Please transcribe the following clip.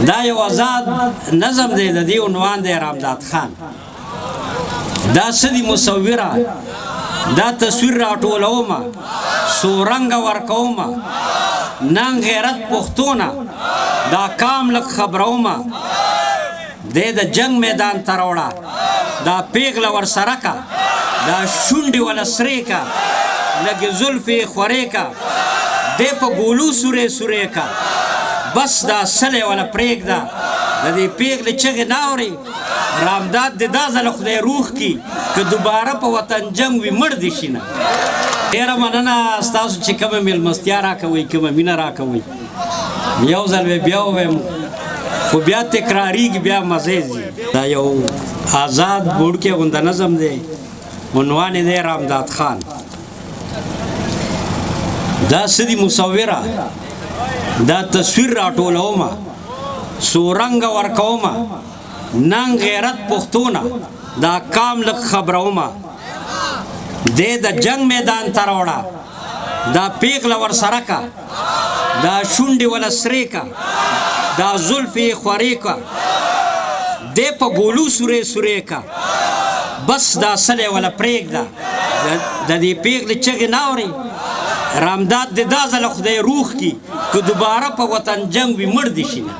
دا یو آزاد نظم دی د دې عنوان دی رامداد خان دا څه دي مصوره دا تصویر راټولومه څو رنګه ورکومه نن غیرت پښتونه دا کام لږ خبرومه دی د جنگ میدان ته راوړه دا پیغله ورسره که دا شونډې وله سرې که لږې زلفې خورې که دی په ګولو سورې سورې که بس دا سلی وله پرېږده د دې پیغلې چغې نه اورې رامداد دې دا ځله خدای روح کي که دوباره په وطن جنګ وي مړ دې شي نه ډېره مننه ستاسو چې کومه مېلمستیا راکوئ کومه مینه راکوئ یو ځل به بیا ووایم خو بیا تکراریږي بیا مزې ځي دا یو آزاد بوډکې غونده نظم دی عنوان یې دی رامداد خان دا څه دي مصوره دا تصویر راټولومه څو رنګه ورکومه نن غیرت پښتونه دا کام لږ خبرومه دی د جنگ میدان ته راوړه دا پیغله ورسره که دا شونډې وله سرې که دا زلفې خورې که دی په ګولو سورې سورې که بس دا سلی وله پرېږده د دې پیغلې چغې نه اورې رامداد دې دا ځله خدای روح کي که دوباره په وطن جنګ وي مړ دې شي نه